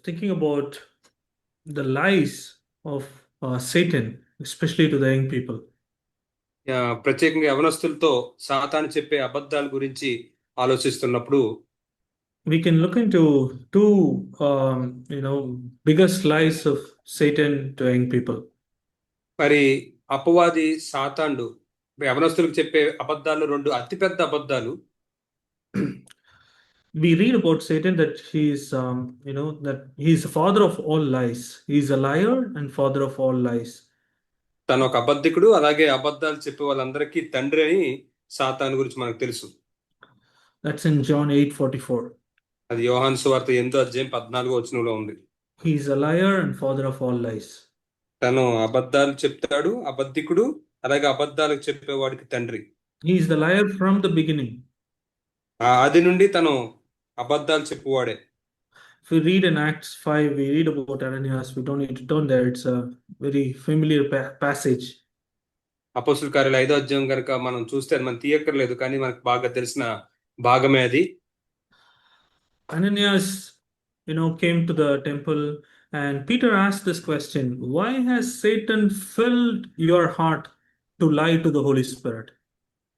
thinking about the lies of Satan, especially to the young people. ప్రత్యేకంగా యవనస్తులతో సాతాను చెప్పే అబద్ధాల గురించి ఆలోచిస్తున్నప్పుడు We can look into two, biggest lies of Satan to young people. మరి అపవాది సాతాండు యవనస్తులకు చెప్పే అబద్ధాలు రెండు అతిపెద్ద అబద్ధాలు. We read about Satan that that he's the father of all lies. He's a liar and father of all lies. తను ఒక అబద్ధికుడు, అలాగే అబద్ధాలు చెప్పే వాళ్ళందరికీ తండ్రి అని సాతాను గురించి మనకు తెలుసు. That's in John 8:44. అది యోహాను సువార్త 8:14 ఉంది. He's a liar and father of all lies. తను అబద్ధాలు చెప్తాడు, అబద్ధికుడు, అలాగే అబద్ధాలకు చెప్పేవాడికి తండ్రి. He's the liar from the beginning. ఆది నుండి తను అబద్ధాలు చెప్పువాడే. If we read in Acts 5, we read about Ananias. We don't need to turn there. It's a very familiar passage. అపోస్తుల కార్యాలు 5వ అధ్యాయం కనుక మనం చూస్తే మనం తీయక్కర్లేదు, కానీ మనకు బాగా తెలిసిన భాగమే అది. Ananias, came to the temple, and Peter asked this question: why has Satan filled your heart to lie to the Holy Spirit?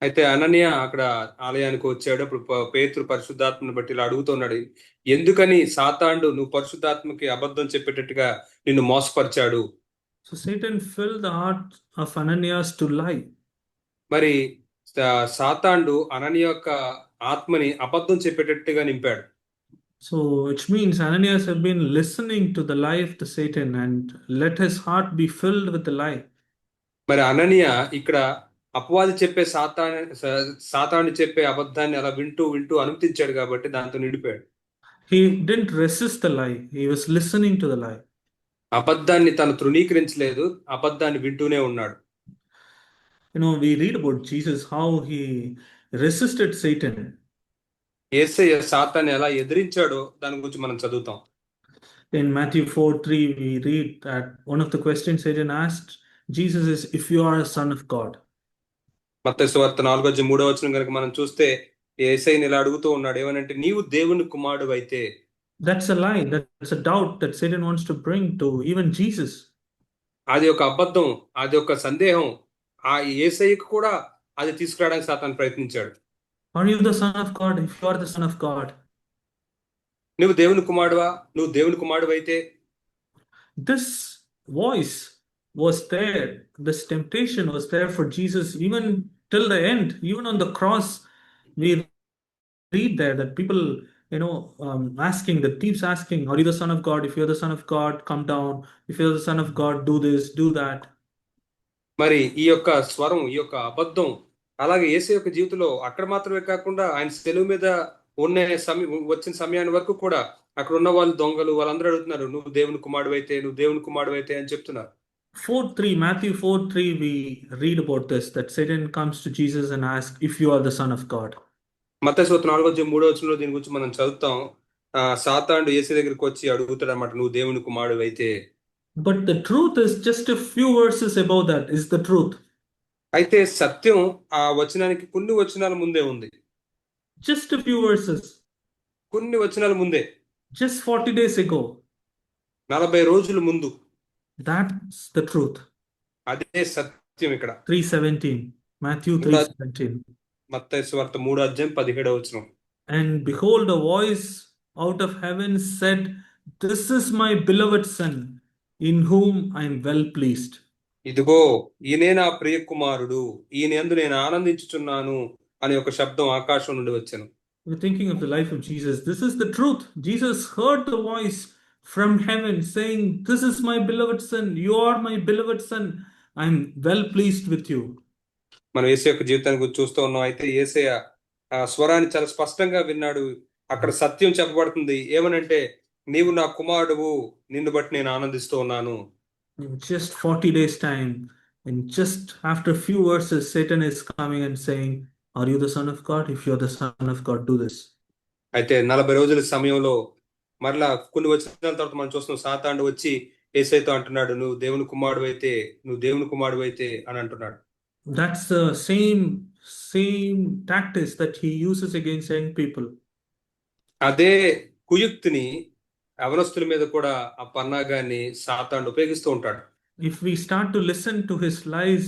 అయితే అననీయ అక్కడ ఆలయానికి వచ్చాడు. అప్పుడు పేతురు పరిశుద్ధాత్మను బట్టి ఇలా అడుగుతున్నాడు, ఎందుకని సాతాండు నువ్వు పరిశుద్ధాత్మకి అబద్ధం చెప్పేటట్టుగా నిన్ను మోసపరిచాడు? So Satan filled the heart of Ananias to lie. మరి సాతాండు అననీయ యొక్క ఆత్మని అబద్ధం చెప్పేటట్టుగా నింపాడు. So which means Ananias have been listening to the lie of the Satan and let his heart be filled with the lie. మరి అననీయ ఇక్కడ అపవాది చెప్పే సాతాను చెప్పే అబద్ధాన్ని అలా వింటూ వింటూ అనుమతించాడు కాబట్టి దాంతో నిండిపోయాడు. He didn't resist the lie. He was listening to the lie. అబద్ధాన్ని తను తృణీకరించలేదు, అబద్ధాన్ని వింటూనే ఉన్నాడు. We read about Jesus, how he resisted Satan. యేసయ్య సాతాన్ని ఎలా ఎదిరించాడో దాని గురించి మనం చదువుతాం. In Matthew 4:3, we read that one of the questions Satan asked Jesus is, if you are a son of God. మత్తయి సువార్త 4:3 కనుక మనం చూస్తే యేసయ్యని ఇలా అడుగుతూ ఉన్నాడు, ఏమనంటే నీవు దేవుని కుమారుడు అయితే. That's a lie. That's a doubt that Satan wants to bring to even Jesus. అది ఒక అబద్ధం, అది ఒక సందేహం. ఆ యేసయ్యకు కూడా అది తీసుకురావడానికి సాతాను ప్రయత్నించాడు. Are you the son of God? If you are the son of God. నువ్వు దేవుని కుమారుడువా? నువ్వు దేవుని కుమారుడు అయితే. This voice was there. This temptation was there for Jesus even till the end. Even on the cross, we read there that people, asking, the thieves asking, are you the son of God? If you're the son of God, come down. If you're the son of God, do this, do that. మరి ఈ యొక్క స్వరం, ఈ యొక్క అబద్ధం అలాగే యేసు యొక్క జీవితంలో అక్కడ మాత్రమే కాకుండా ఆయన సెలవు మీద వచ్చిన సమయాన్ని వరకు కూడా అక్కడ ఉన్న వాళ్ళు దొంగలు వాళ్ళందరూ అడుగుతున్నారు, నువ్వు దేవుని కుమారుడు అయితే, నువ్వు దేవుని కుమారుడు అయితే అని చెప్తున్నారు. Matthew 4:3, we read about this, that Satan comes to Jesus and asks, if you are the son of God. మత్తయి సువార్త 4:3 దీని గురించి మనం చదువుతాం. సాతానుడు యేసు దగ్గరికి వచ్చి అడుగుతాడు అన్నమాట, నువ్వు దేవుని కుమారుడు అయితే. But the truth is just a few verses above that is the truth. అయితే సత్యం ఆ వచనానికి కొన్ని వచనాల ముందే ఉంది. Just a few verses. కొన్ని వచనాల ముందే. Just 40 days ago. 40 రోజుల ముందు. That's the truth. అదే సత్యం ఇక్కడ. 3:17. Matthew 3:17. మత్తయి సువార్త 3:17. And behold, a voice out of heaven said, this is my beloved son, in whom I am well pleased. ఇదిగో ఈయనే నా ప్రియ కుమారుడు, ఈయన యందు నేను ఆనందించుచున్నాను అనే ఒక శబ్దం ఆకాశం నుండి వచ్చెను. We're thinking of the life of Jesus. This is the truth. Jesus heard the voice from heaven saying, this is my beloved son, you are my beloved son, I am well pleased with you. మనం యేసయ్య యొక్క జీవితాన్ని గురించి చూస్తూ ఉన్నాం. అయితే యేసయ్య ఆ స్వరాన్ని చాలా స్పష్టంగా విన్నాడు. అక్కడ సత్యం చెప్పబడుతుంది, ఏమనంటే నీవు నా కుమారుడువు, నిన్ను బట్టి నేను ఆనందిస్తూ ఉన్నాను. In just 40 days time, and just after a few verses, Satan is coming and saying, are you the son of God? If you're the son of God, do this. అయితే 40 రోజుల సమయంలో మరలా కొన్ని వచనాల తర్వాత మనం చూస్తున్నాం, సాతానుడు వచ్చి యేసయ్యతో అంటున్నాడు, నువ్వు దేవుని కుమారుడు అయితే, నువ్వు దేవుని కుమారుడు అయితే అని అంటున్నాడు. That's the same tactics that he uses against young people. అదే కుయుక్తిని యవనస్తుల మీద కూడా ఆ పన్నాగాన్ని సాతానుడు ఉపయోగిస్తూ ఉంటాడు. If we start to listen to his lies,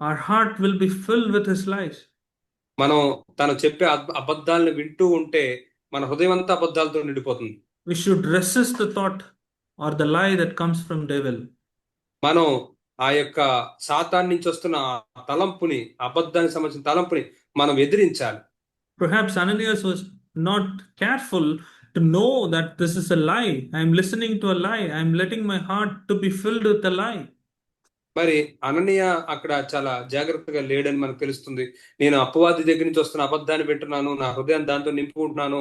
our heart will be filled with his lies. మనం తను చెప్పే అబద్ధాలను వింటూ ఉంటే మన హృదయం అంతా అబద్ధాలతో నిండిపోతుంది. We should resist the thought or the lie that comes from devil. మనం ఆ యొక్క సాతాను నుంచి వస్తున్న ఆ తలంపుని, అబద్ధానికి సంబంధించిన తలంపుని మనం ఎదిరించాలి. Perhaps Ananias was not careful to know that this is a lie. I am listening to a lie. I am letting my heart to be filled with a lie. మరి అననీయ అక్కడ చాలా జాగ్రత్తగా లేడని మనకు తెలుస్తుంది. నేను అపవాది దగ్గర నుంచి వస్తున్న అబద్ధాన్ని వింటున్నాను, నా హృదయాన్ని దాంతో నింపుకుంటున్నాను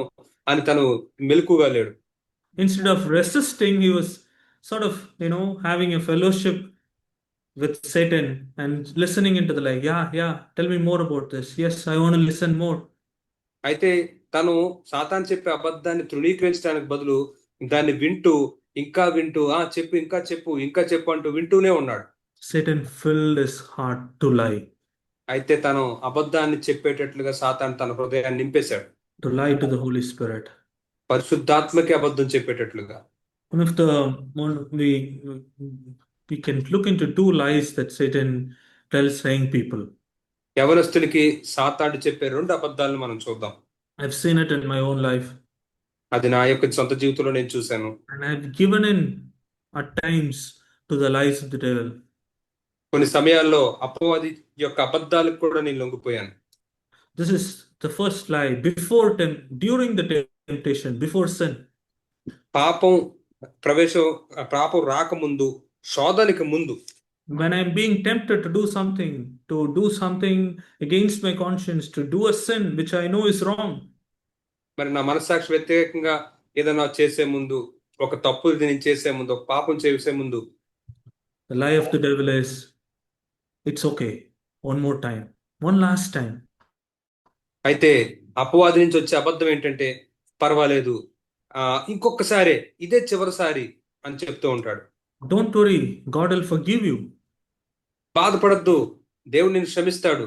అని తను మెలకుగా లేడు. Instead of resisting, he was sort of, having a fellowship with Satan and listening into the lie. Yeah, tell me more about this. Yes, I want to listen more. అయితే తను సాతాను చెప్పే అబద్ధాన్ని తృణీకరించడానికి బదులు దాన్ని వింటూ ఇంకా వింటూ చెప్పు ఇంకా చెప్పు అంటూ వింటూనే ఉన్నాడు. Satan filled his heart to lie. అయితే తను అబద్ధాన్ని చెప్పేటట్లుగా సాతాను తన హృదయాన్ని నింపేశాడు. To lie to the Holy Spirit. పరిశుద్ధాత్మకి అబద్ధం చెప్పేటట్లుగా. We can look into two lies that Satan tells young people. యవనస్తులకి సాతాను చెప్పే రెండు అబద్ధాలను మనం చూద్దాం. I've seen it in my own life. అది నా యొక్క సొంత జీవితంలో నేను చూశాను. And I've given in at times to the lies of the devil. కొన్ని సమయాల్లో అపవాది యొక్క అబద్ధాలకు కూడా నేను లొంగిపోయాను. This is the first lie during the temptation, before sin. పాపం రాకముందు, శోధనకి ముందు. When I'm being tempted to do something against my conscience, to do a sin which I know is wrong. మరి నా మనస్సాక్షి వ్యతిరేకంగా ఏదైనా చేసే ముందు, ఒక తప్పు నేను చేసే ముందు, ఒక పాపం చేసే ముందు, the lie of the devil is, it's okay, one more time, one last time. అయితే అపవాది నుంచి వచ్చే అబద్ధం ఏంటంటే, పర్వాలేదు, ఇంకొకసారి, ఇదే చివరిసారి అని చెప్తూ ఉంటాడు. Don't worry, God will forgive you. బాధపడద్దు, దేవుడు నిన్ను క్షమిస్తాడు.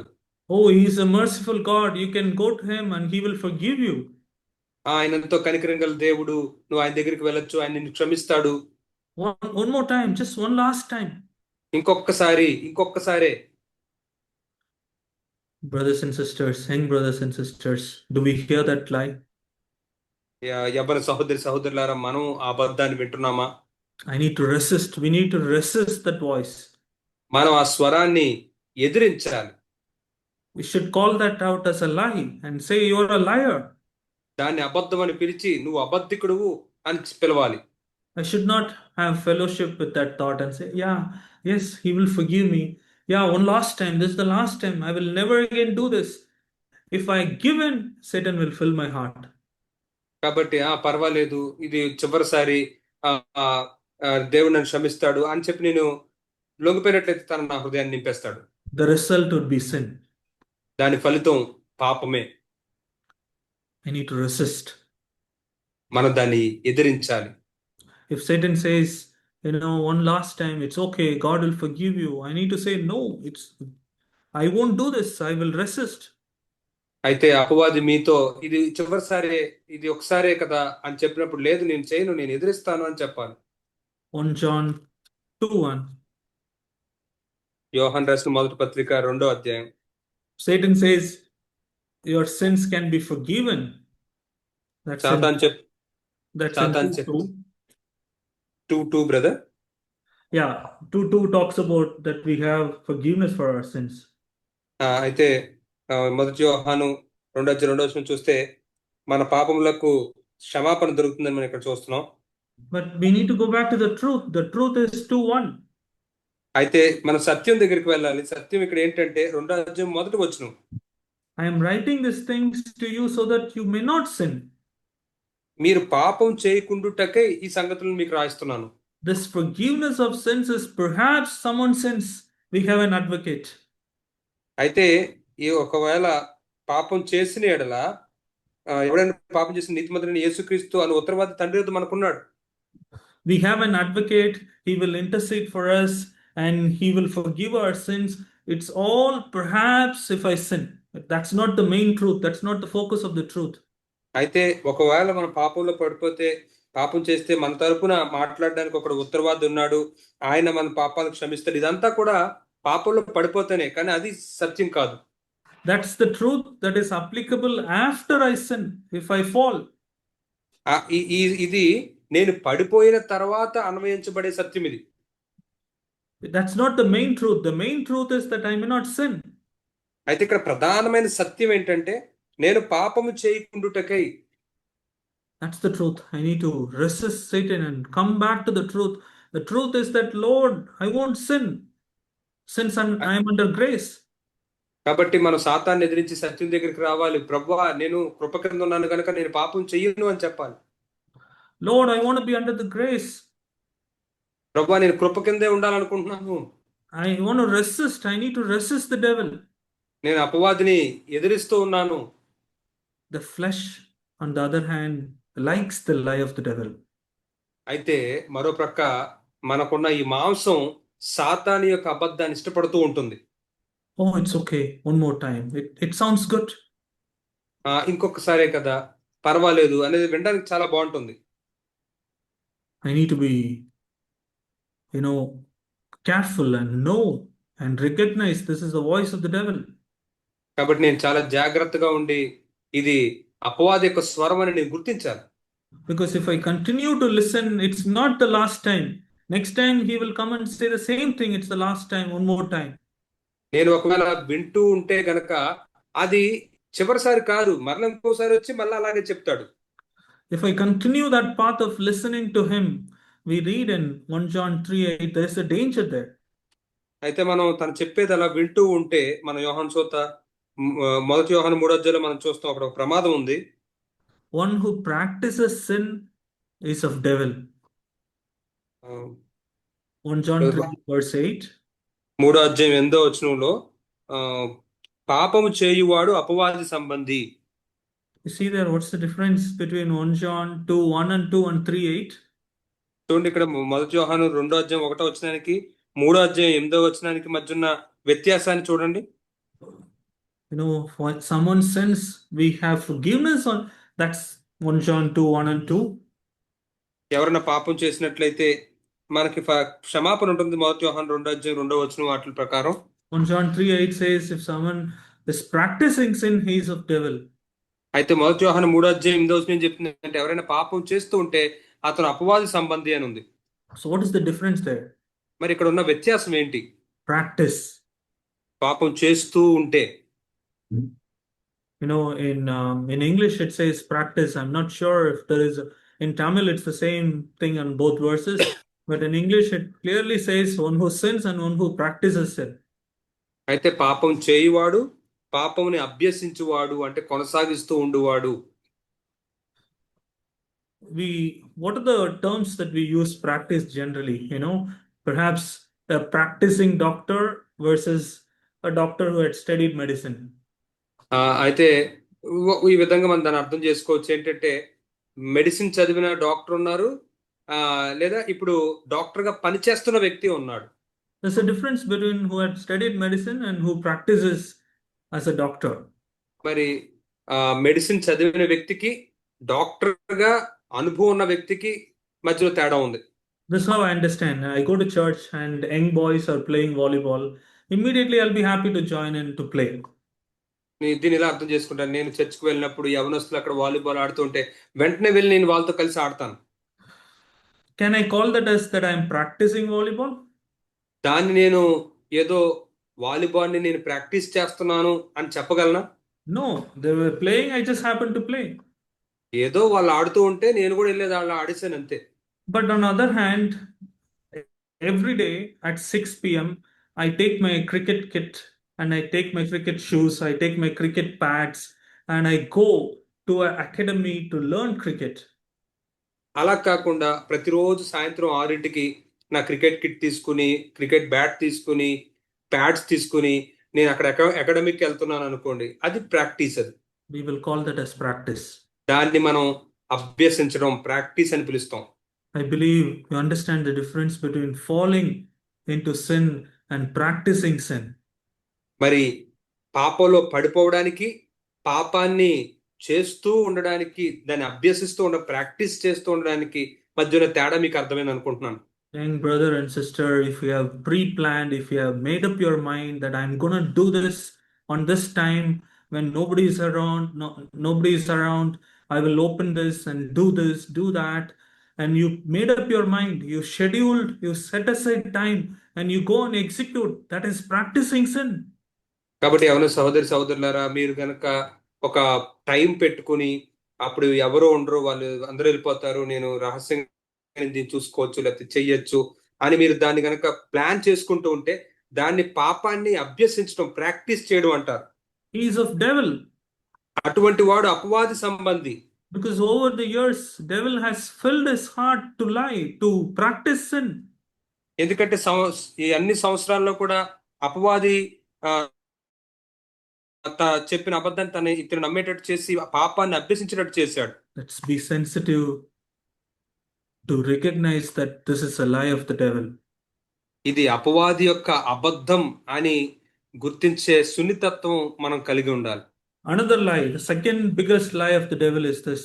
Oh, he is a merciful God, you can go to him and he will forgive you. ఆయన ఎంతో కనికరం గల దేవుడు, నువ్వు ఆయన దగ్గరికి వెళ్ళొచ్చు, ఆయన నిన్ను క్షమిస్తాడు. One more time, just one last time. ఇంకొకసారే. Brothers and sisters, young brothers and sisters, do we hear that lie? యవ్వన సహోదరులారా, మనం ఆ అబద్ధాన్ని వింటున్నామా? We need to resist that voice. మనం ఆ స్వరాన్ని ఎదిరించాలి. We should call that out as a lie and say you're a liar. దాన్ని అబద్ధం అని పిలిచి నువ్వు అబద్ధికుడువు అని పిలవాలి. I should not have fellowship with that thought and say, yes, he will forgive me. One last time, this is the last time, I will never again do this. If I give in, Satan will fill my heart. కాబట్టి పర్వాలేదు, ఇది చివరిసారి, దేవుడు నన్ను క్షమిస్తాడు అని చెప్పి నేను లొంగిపోయినట్లయితే తను నా హృదయాన్ని నింపేస్తాడు. The result would be sin. దాని ఫలితం పాపమే. I need to resist. మనం దాన్ని ఎదిరించాలి. If Satan says, one last time, it's okay, God will forgive you, I need to say, no, I won't do this, I will resist. అయితే అపవాది మీతో ఇది చివరిసారి, ఇది ఒకసారే కదా అని చెప్పినప్పుడు, లేదు నేను చేయను, నేను ఎదిరిస్తాను అని చెప్పాలి. 1 John 2:1. యోహాను రాసిన మొదటి పత్రిక 2వ అధ్యాయం. Satan says your sins can be forgiven. That's సాతాను చెప్ 2:2 brother. 2:2 talks about that we have forgiveness for our sins. అయితే మొదటి యోహాను 2:2 చూస్తే మన పాపములకు క్షమాపణ దొరుకుతుందని మనం ఇక్కడ చూస్తున్నాం. But we need to go back to the truth. The truth is 2:1. అయితే మనం సత్యం దగ్గరికి వెళ్ళాలి. సత్యం ఇక్కడ ఏంటంటే 2వ అధ్యాయం మొదటి వచనం. I am writing these things to you so that you may not sin. మీరు పాపం చేయకుండుటకై ఈ సంగతులను మీకు రాయిస్తున్నాను. This forgiveness of sins is perhaps someone sins. We have an advocate. అయితే ఈ ఒకవేళ పాపం చేసిన ఎడల, ఎవరైనా పాపం చేసిన నీతిమంతుడైన యేసుక్రీస్తు అను ఉత్తరవాది తండ్రి వద్ద మనకున్నాడు. We have an advocate. He will intercede for us and he will forgive our sins. It's all perhaps if I sin. That's not the main truth. That's not the focus of the truth. అయితే ఒకవేళ మన పాపంలో పడిపోతే పాపం చేస్తే మన తరపున మాట్లాడడానికి ఒకడు ఉత్తరవాది ఉన్నాడు, ఆయన మన పాపాలు క్షమిస్తాడు. ఇదంతా కూడా పాపంలో పడిపోతేనే, కానీ అది సత్యం కాదు. That's the truth that is applicable after I sin, if I fall. ఇది నేను పడిపోయిన తర్వాత అన్వయించబడే సత్యం ఇది. That's not the main truth. The main truth is that I may not sin. అయితే ఇక్కడ ప్రధానమైన సత్యం ఏంటంటే, నేను పాపము చేయకుండుటకై. That's the truth. I need to resist Satan and come back to the truth. The truth is that, Lord, I won't sin since I am under grace. కాబట్టి మనం సాతాన్ని ఎదిరించి సత్యం దగ్గరికి రావాలి. ప్రభువా, నేను కృప కింద ఉన్నాను కనుక నేను పాపం చెయ్యను అని చెప్పాలి. Lord, I want to be under the grace. ప్రభువా, నేను కృప కిందే ఉండాలనుకుంటున్నాను. I want to resist. I need to resist the devil. నేను అపవాదిని ఎదిరిస్తూ ఉన్నాను. The flesh, on the other hand, likes the lie of the devil. అయితే మరో ప్రక్క మనకున్న ఈ మాంసం సాతాని యొక్క అబద్ధాన్ని ఇష్టపడుతూ ఉంటుంది. Oh, it's okay. One more time. It sounds good. ఇంకొకసారే కదా, పర్వాలేదు అనేది వినడానికి చాలా బాగుంటుంది. I need to be, careful and know and recognize this is the voice of the devil. కాబట్టి నేను చాలా జాగ్రత్తగా ఉండి ఇది అపవాది యొక్క స్వరం అని నేను గుర్తించాలి. Because if I continue to listen, it's not the last time. Next time he will come and say the same thing. It's the last time, one more time. నేను ఒకవేళ వింటూ ఉంటే గనక అది చివరిసారి కాదు, మరలా ఇంకోసారి వచ్చి మళ్ళీ అలాగే చెప్తాడు. If I continue that path of listening to him, we read in 1 John 3:8, there is a danger there. అయితే మనం తను చెప్పేది అలా వింటూ ఉంటే, మన యోహాను సువార్త 1 యోహాను 3:3 మనం చూస్తాం, అక్కడ ఒక ప్రమాదం ఉంది. One who practices sin is of devil. 1 John 3:8. 3:8 పాపము చేయువాడు అపవాది సంబంధి. You see there, what's the difference between 1 John 2:1 and 2 and 3:8? చూడండి, ఇక్కడ 1 యోహాను 2:1 3:8 మధ్య ఉన్న వ్యత్యాసాన్ని చూడండి. When someone sins, we have forgiveness on. That's 1 John 2:1 and 2. ఎవరైనా పాపం చేసినట్లయితే మనకి క్షమాపణ ఉంటుంది. 1 యోహాను 2:2 వాటి ప్రకారం. 1 John 3:8 says if someone is practicing sin, he is of devil. అయితే 1 యోహాను 3:8 చెప్తుంది అంటే ఎవరైనా పాపం చేస్తూ ఉంటే అతను అపవాది సంబంధి అని ఉంది. So what is the difference there? మరి ఇక్కడ ఉన్న వ్యత్యాసం ఏంటి? Practice. పాపం చేస్తూ ఉంటే. In English it says practice. I'm not sure if there is in Tamil it's the same thing on both verses, but in English it clearly says one who sins and one who practices sin. అయితే పాపం చేయువాడు, పాపముని అభ్యసించువాడు అంటే కొనసాగిస్తూ ఉండువాడు. What are the terms that we use practice generally? Perhaps a practicing doctor versus a doctor who had studied medicine. అయితే ఈ విధంగా మనం దాన్ని అర్థం చేసుకోవచ్చు. ఏంటంటే మెడిసిన్ చదివిన డాక్టర్ ఉన్నారు, లేదా ఇప్పుడు డాక్టర్ గా పనిచేస్తున్న వ్యక్తి ఉన్నాడు. There's a difference between who had studied medicine and who practices as a doctor. మరి మెడిసిన్ చదివిన వ్యక్తికి, డాక్టర్ గా అనుభవం ఉన్న వ్యక్తికి మధ్యలో తేడా ఉంది. This is how I understand. I go to church and young boys are playing volleyball. Immediately I'll be happy to join in to play. దీన్ని ఇలా అర్థం చేసుకుంటాను. నేను చర్చ్కి వెళ్ళినప్పుడు యవనస్తులు అక్కడ వాలీబాల్ ఆడుతుంటే వెంటనే వెళ్ళి నేను వాళ్ళతో కలిసి ఆడతాను. Can I call that as that I am practicing volleyball? దాన్ని నేను ఏదో వాలీబాల్ ని నేను ప్రాక్టీస్ చేస్తున్నాను అని చెప్పగలనా? No, they were playing. I just happened to play. ఏదో వాళ్ళు ఆడుతూ ఉంటే నేను కూడా వెళ్ళేది వాళ్ళు ఆడేసాను అంతే. But on the other hand, every day at 6 p.m. I take my cricket kit and I take my cricket shoes, I take my cricket pads and I go to an academy to learn cricket. అలా కాకుండా ప్రతిరోజు సాయంత్రం 6కి నా cricket kit తీసుకుని, cricket bat తీసుకుని, pods తీసుకుని నేను అక్కడ అకాడమిక్ వెళ్తున్నాను అనుకోండి, అది ప్రాక్టీస్. అది We will call that as practice. దాన్ని మనం అభ్యసించడం, ప్రాక్టీస్ అని పిలుస్తాం. I believe you understand the difference between falling into sin and practicing sin. మరి పాపంలో పడిపోవడానికి, పాపాన్ని చేస్తూ ఉండడానికి, దాన్ని అభ్యసిస్తూ ప్రాక్టీస్ చేస్తూ ఉండడానికి మధ్యలో తేడా మీకు అర్థమైంది అనుకుంటున్నాను. Young brother and sister, if you have pre-planned, if you have made up your mind that I'm gonna do this on this time when nobody is around, nobody is around, I will open this and do this, do that, and you made up your mind, you scheduled, you set aside time, and you go and execute. That is practicing sin. కాబట్టి ఎవరైనా సహోదరి సహోదరులారా, మీరు కనుక ఒక time పెట్టుకుని అప్పుడు ఎవరో ఉండరు, వాళ్ళు అందరూ వెళ్ళిపోతారు, నేను రహస్యంగా దీన్ని చూసుకోవచ్చు లేకపోతే చెయ్యొచ్చు అని మీరు దాన్ని కనుక ప్లాన్ చేసుకుంటూ ఉంటే దాన్ని పాపాన్ని అభ్యసించడం, ప్రాక్టీస్ చేయడం అంటారు. He is of devil. అటువంటి వాడు అపవాది సంబంధి. Because over the years, devil has filled his heart to lie, to practice sin. ఎందుకంటే ఈ అన్ని సంవత్సరాల్లో కూడా అపవాది చెప్పిన అబద్ధాన్ని ఇతను నమ్మేటట్టు చేసి పాపాన్ని అభ్యసించేటట్టు చేశాడు. Let's be sensitive to recognize that this is a lie of the devil. ఇది అపవాది యొక్క అబద్ధం అని గుర్తించే సున్నితత్వం మనం కలిగి ఉండాలి. Another lie, the second biggest lie of the devil is this.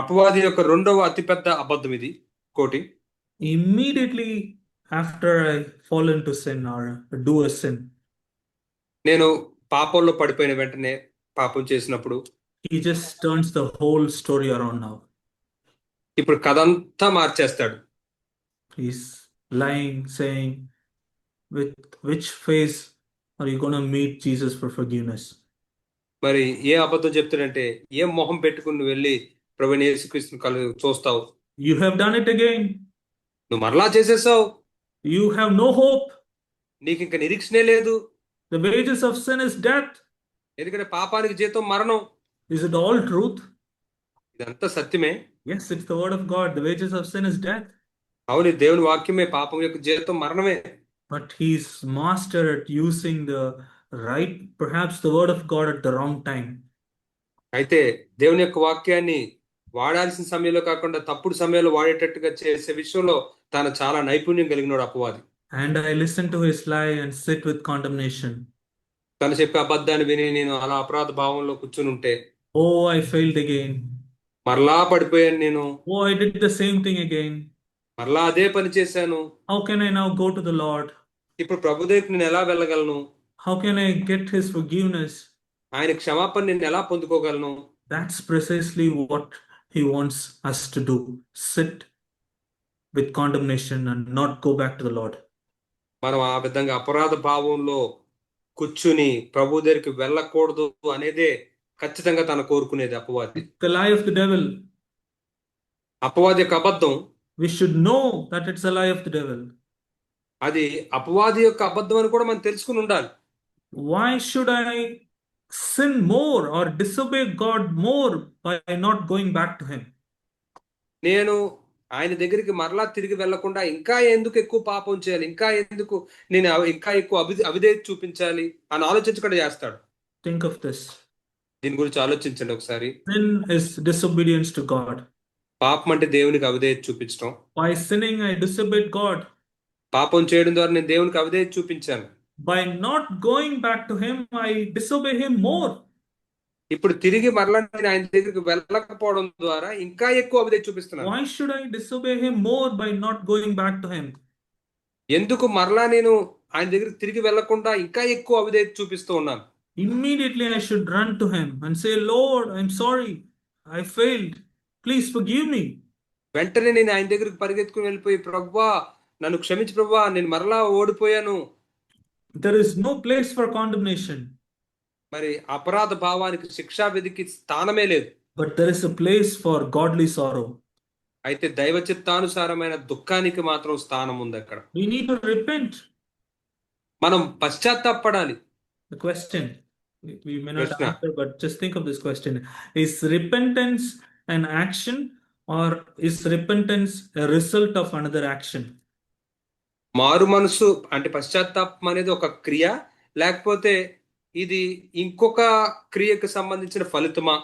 అపవాది యొక్క రెండవ అతిపెద్ద అబద్ధం ఇది కోటి. Immediately after I fall into sin or do a sin, నేను పాపంలో పడిపోయిన వెంటనే, పాపం చేసినప్పుడు, he just turns the whole story around now. ఇప్పుడు కథ అంతా మార్చేస్తాడు. He's lying, saying, with which face are you going to meet Jesus for forgiveness? మరి ఏ అబద్ధం చెప్తాడంటే, ఏ మొహం పెట్టుకుని నువ్వు వెళ్ళి ప్రభువైన యేసుక్రీస్తుని చూస్తావు? You have done it again. నువ్వు మరలా చేసేసావు. You have no hope. నీకు ఇంకా నిరీక్షణే లేదు. The wages of sin is death. ఎందుకంటే పాపానికి జీతం మరణం. Is it all truth? ఇదంతా సత్యమే. Yes, it's the word of God. The wages of sin is death. అవును, దేవుని వాక్యమే, పాపం యొక్క జీతం మరణమే. But he's master at using the right, perhaps the word of God at the wrong time. అయితే దేవుని యొక్క వాక్యాన్ని వాడాల్సిన సమయంలో కాకుండా తప్పుడు సమయంలో వాడేటట్టుగా చేసే విషయంలో తాను చాలా నైపుణ్యం కలిగినాడు అపవాది. And I listen to his lie and sit with condemnation. తను చెప్పే అబద్ధాన్ని విని నేను అలా అపరాధ భావంలో కూర్చుని ఉంటే, Oh, I failed again. మరలా పడిపోయాను నేను. Oh, I did the same thing again. మరలా అదే పని చేశాను. How can I now go to the Lord? ఇప్పుడు ప్రభు దగ్గరికి నేను ఎలా వెళ్ళగలను? How can I get his forgiveness? ఆయన క్షమాపణ నేను ఎలా పొందుకోగలను? That's precisely what he wants us to do. Sit with condemnation and not go back to the Lord. మనం ఆ విధంగా అపరాధ భావంలో కూర్చుని ప్రభు దగ్గరికి వెళ్ళకూడదు అనేదే ఖచ్చితంగా తను కోరుకునేది అపవాది. The lie of the devil. అపవాది యొక్క అబద్ధం. We should know that it's a lie of the devil. అది అపవాది యొక్క అబద్ధం అని కూడా మనం తెలుసుకుని ఉండాలి. Why should I sin more or disobey God more by not going back to him? నేను ఆయన దగ్గరికి మరలా తిరిగి వెళ్లకుండా ఇంకా ఎందుకు ఎక్కువ పాపం చేయాలి, ఇంకా ఎందుకు నేను ఇంకా ఎక్కువ అవిధేయత చూపించాలి అని ఆలోచించకుండా చేస్తాడు. Think of this. దీని గురించి ఆలోచించండి ఒకసారి. Sin is disobedience to God. పాపం అంటే దేవునికి అవిధేయత చూపించడం. By sinning, I disobeyed God. పాపం చేయడం ద్వారా నేను దేవునికి అవిధేయత చూపించాను. By not going back to him, I disobey him more. ఇప్పుడు తిరిగి మరలా నేను ఆయన దగ్గరికి వెళ్ళకపోవడం ద్వారా ఇంకా ఎక్కువ అవిధేయత చూపిస్తున్నాను. Why should I disobey him more by not going back to him? ఎందుకు మరలా నేను ఆయన దగ్గరికి తిరిగి వెళ్లకుండా ఇంకా ఎక్కువ అవిధేయత చూపిస్తూ ఉన్నాను? Immediately I should run to him and say, Lord, I'm sorry. I failed. Please forgive me. వెంటనే నేను ఆయన దగ్గరికి పరిగెత్తుకుని వెళ్ళిపోయి, ప్రభువా నన్ను క్షమించు ప్రభువా, నేను మరలా ఓడిపోయాను. There is no place for condemnation. మరి అపరాధ భావానికి, శిక్షా విధికి స్థానమే లేదు. But there is a place for godly sorrow. అయితే దైవ చిత్తానుసారమైన దుఃఖానికి మాత్రం స్థానం ఉంది అక్కడ. We need to repent. మనం పశ్చాత్తాపడాలి. The question, we may not answer, but just think of this question. Is repentance an action or is repentance a result of another action? మారు మనసు అంటే పశ్చాత్తాపం అనేది ఒక క్రియ, లేకపోతే ఇది ఇంకొక క్రియకు సంబంధించిన ఫలితమా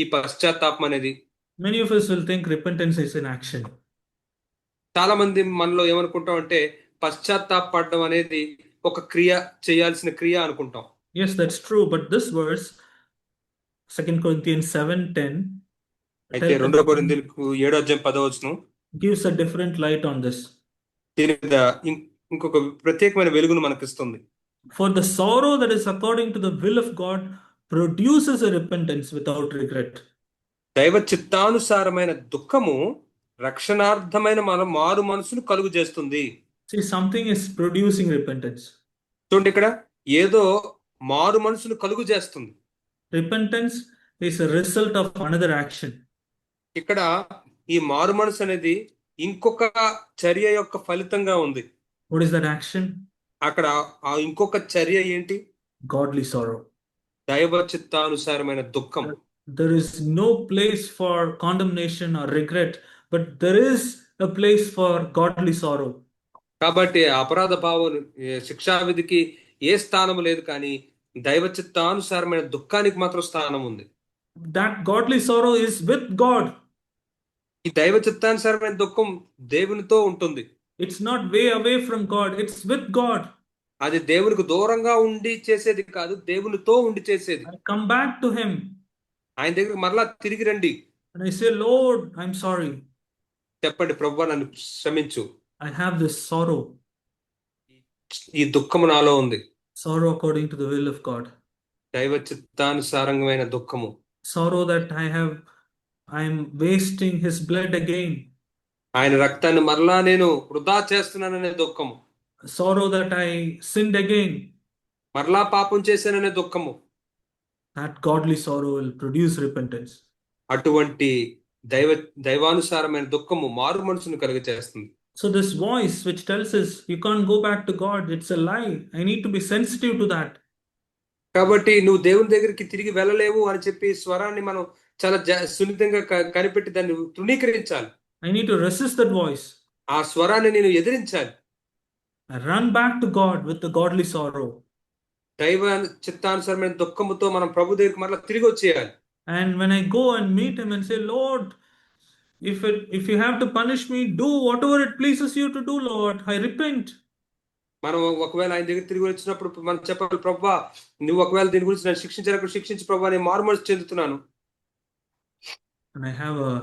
ఈ పశ్చాత్తాపం అనేది? Many of us will think repentance is an action. చాలా మంది మనలో ఏమనుకుంటాం అంటే పశ్చాత్తాపడడం అనేది ఒక క్రియ, చేయాల్సిన క్రియ అనుకుంటాం. Yes, that's true, but this verse 2 Corinthians 7:10 అయితే tells 2 కొరింథీయులకు 7:10 gives a different light on this. దీని మీద ఇంకొక ప్రత్యేకమైన వెలుగును మనకిస్తుంది. For the sorrow that is according to the will of God produces a repentance without regret. దైవ చిత్తానుసారమైన దుఃఖము రక్షణార్థమైన మారు మనసును కలుగు చేస్తుంది. See, something is producing repentance. చూడండి, ఇక్కడ ఏదో మారు మనసును కలుగు చేస్తుంది. Repentance is a result of another action. ఇక్కడ ఈ మారు మనసు అనేది ఇంకొక చర్య యొక్క ఫలితంగా ఉంది. What is that action? అక్కడ ఆ ఇంకొక చర్య ఏంటి? Godly sorrow. దైవ చిత్తానుసారమైన దుఃఖం. There is no place for condemnation or regret, but there is a place for godly sorrow. కాబట్టి అపరాధ భావం శిక్షా విధికి ఏ స్థానం లేదు, కానీ దైవ చిత్తానుసారమైన దుఃఖానికి మాత్రం స్థానం ఉంది. That godly sorrow is with God. ఈ దైవ చిత్తానుసారమైన దుఃఖం దేవునితో ఉంటుంది. It's not way away from God, it's with God. అది దేవునికి దూరంగా ఉండి చేసేది కాదు, దేవునితో ఉండి చేసేది. I come back to him. ఆయన దగ్గరికి మరలా తిరిగి రండి. And I say, Lord, I'm sorry. చెప్పండి, ప్రభువా నన్ను క్షమించు. I have this sorrow. ఈ దుఃఖము నాలో ఉంది. Sorrow according to the will of God. దైవ చిత్తానుసారమైన దుఃఖము. Sorrow that I'm wasting his blood again. ఆయన రక్తాన్ని మరలా నేను వృధా చేస్తున్నాననే దుఃఖము. Sorrow that I sinned again. మరలా పాపం చేశాననే దుఃఖము. That godly sorrow will produce repentance. అటువంటి దైవానుసారమైన దుఃఖము మారు మనసును కలుగ చేస్తుంది. So this voice which tells us you can't go back to God, it's a lie. I need to be sensitive to that. కాబట్టి నువ్వు దేవుని దగ్గరికి తిరిగి వెళ్ళలేవు అని చెప్పి స్వరాన్ని మనం చాలా సున్నితంగా కనిపెట్టి దాన్ని తృణీకరించాలి. I need to resist that voice. ఆ స్వరాన్ని నేను ఎదిరించాలి. I run back to God with the godly sorrow. దైవ చిత్తానుసారమైన దుఃఖముతో మనం ప్రభు దగ్గరికి మరలా తిరిగి వచ్చేయాలి. And when I go and meet him and say, Lord, if you have to punish me, do whatever it pleases you to do, Lord. I repent. మనం ఒకవేళ ఆయన దగ్గర తిరిగి వచ్చినప్పుడు మనం చెప్పాలి, ప్రభువా నువ్వు ఒకవేళ దీని గురించి నన్ను శిక్షించినప్పుడు శిక్షించి ప్రభువా నేను మారు మనసు చెందుతున్నాను. And I have a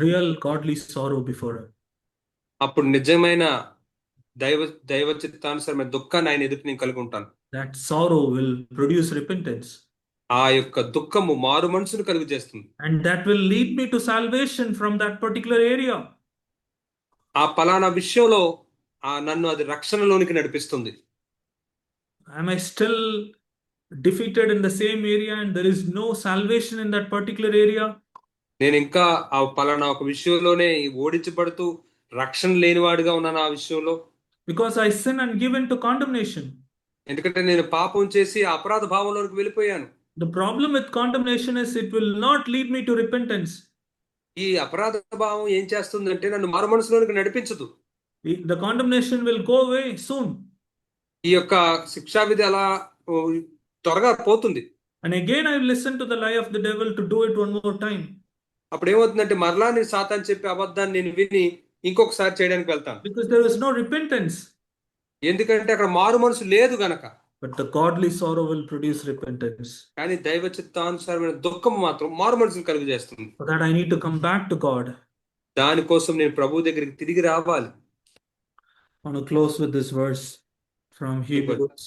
real godly sorrow before him. అప్పుడు నిజమైన దైవ చిత్తానుసారమైన దుఃఖాన్ని ఆయన ఎదుటి నేను కలిగి ఉంటాను. That sorrow will produce repentance. ఆ యొక్క దుఃఖము మారు మనసును కలుగు చేస్తుంది. And that will lead me to salvation from that particular area. ఆ పలానా విషయంలో నన్ను అది రక్షణలోనికి నడిపిస్తుంది. Am I still defeated in the same area and there is no salvation in that particular area? నేను ఇంకా ఆ పలానా ఒక విషయంలోనే ఓడించబడుతూ రక్షణ లేనివాడిగా ఉన్నాను ఆ విషయంలో. Because I sin and give in to condemnation. ఎందుకంటే నేను పాపం చేసి అపరాధ భావంలోకి వెళ్ళిపోయాను. The problem with condemnation is it will not lead me to repentance. ఈ అపరాధ భావం ఏం చేస్తుందంటే నన్ను మారు మనసులోనికి నడిపించదు. The condemnation will go away soon. ఈ యొక్క శిక్షా విధి అలా త్వరగా పోతుంది. And again I listen to the lie of the devil to do it one more time. అప్పుడు ఏమవుతుందంటే మరలా నేను సాతాను చెప్పే అబద్ధాన్ని నేను విని ఇంకొకసారి చేయడానికి వెళ్తాను. Because there is no repentance. ఎందుకంటే అక్కడ మారు మనసు లేదు గనక. But the godly sorrow will produce repentance. కానీ దైవ చిత్తానుసారమైన దుఃఖం మాత్రం మారు మనసును కలుగు చేస్తుంది. For that I need to come back to God. దానికోసం నేను ప్రభు దగ్గరికి తిరిగి రావాలి. I want to close with this verse from Hebrews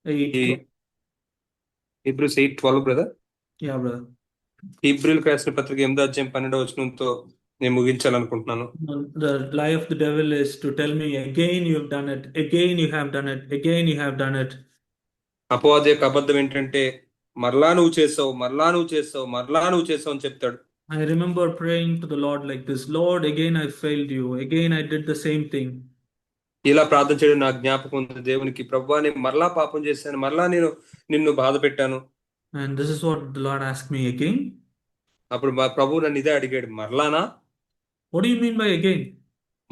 8. Hebrews 8:12 brother. Yeah, brother. హీబ్రూయులకు రాసిన పత్రిక 8:12 నేను ముగించాలనుకుంటున్నాను. The lie of the devil is to tell me again you have done it, again you have done it, again you have done it. అపవాది యొక్క అబద్ధం ఏంటంటే మరలా నువ్వు చేసావు, మరలా నువ్వు చేసావు, మరలా నువ్వు చేసావు అని చెప్తాడు. I remember praying to the Lord like this, Lord, again I failed you, again I did the same thing. ఇలా ప్రార్థన చేయడం నాకు జ్ఞాపకం ఉంది దేవునికి, ప్రభువా నేను మరలా పాపం చేశాను, మరలా నేను నిన్ను బాధ పెట్టాను. And this is what the Lord asked me again. అప్పుడు మా ప్రభు నన్ను ఇదే అడిగాడు, మరలానా? What do you mean by again?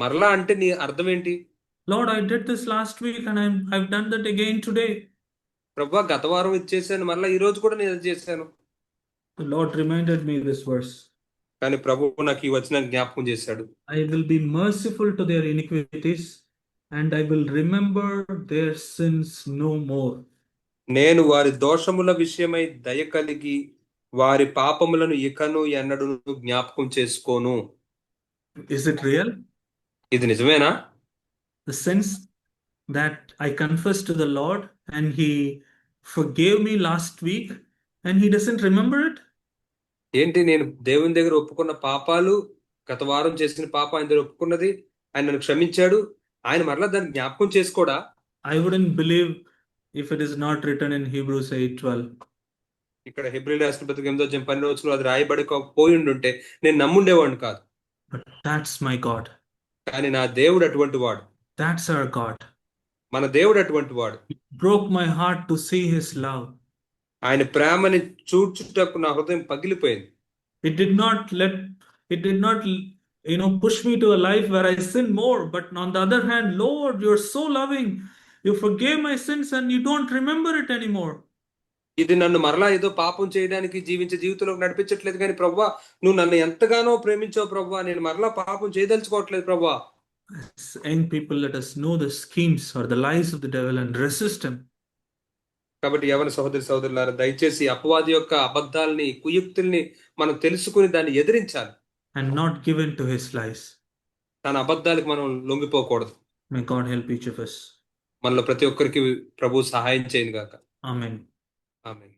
మరలా అంటే నీ అర్థం ఏంటి? Lord, I did this last week and I've done that again today. ప్రభువా గత వారం ఇది చేశాను, మరలా ఈ రోజు కూడా నేను ఇది చేశాను. The Lord reminded me this verse. కానీ ప్రభువు నాకు ఈ వచనాన్ని జ్ఞాపకం చేశాడు. I will be merciful to their iniquities and I will remember their sins no more. నేను వారి దోషముల విషయమై దయ కలిగి వారి పాపములను ఇకను ఎన్నడూను జ్ఞాపకం చేసుకోను. Is it real? ఇది నిజమేనా? The sense that I confessed to the Lord and He forgave me last week and He doesn't remember it? ఏంటి, నేను దేవుని దగ్గర ఒప్పుకున్న పాపాలు, గత వారం చేసిన పాపం ఆయన దగ్గర ఒప్పుకున్నది, ఆయన నన్ను క్షమించాడు, ఆయన మరలా దాన్ని జ్ఞాపకం చేసుకోడా? I wouldn't believe if it is not written in Hebrews 8:12. ఇక్కడ హెబ్రీయుల రాసిన పత్రిక 8:12 అది రాయబడి పోయి ఉండుంటే నేను నమ్ముండేవాడిని కాదు. But that's my God. కానీ నా దేవుడు అటువంటి వాడు. That's our God. మన దేవుడు అటువంటి వాడు. It broke my heart to see His love. ఆయన ప్రేమని చూచుటకు నా హృదయం పగిలిపోయింది. It did not, push me to a life where I sin more. But on the other hand, Lord, you're so loving. You forgave my sins and you don't remember it anymore. ఇది నన్ను మరలా ఏదో పాపం చేయడానికి జీవించే జీవితంలోకి నడిపించట్లేదు, కానీ ప్రభువా నువ్వు నన్ను ఎంతగానో ప్రేమించావు ప్రభువా, నేను మరలా పాపం చేయదలుచుకోవట్లేదు ప్రభువా. As young people, let us know the schemes or the lies of the devil and resist him. కాబట్టి యవన సహోదరి సహోదరులారా, దయచేసి అపవాది యొక్క అబద్ధాలని, కుయుక్తుల్ని మనం తెలుసుకుని దాన్ని ఎదిరించాలి. And not give in to his lies. తన అబద్ధాలకు మనం లొంగిపోకూడదు. May God help each of us. మనలో ప్రతి ఒక్కరికి ప్రభు సహాయం చేయను గాక. Amen. ఆమేన్.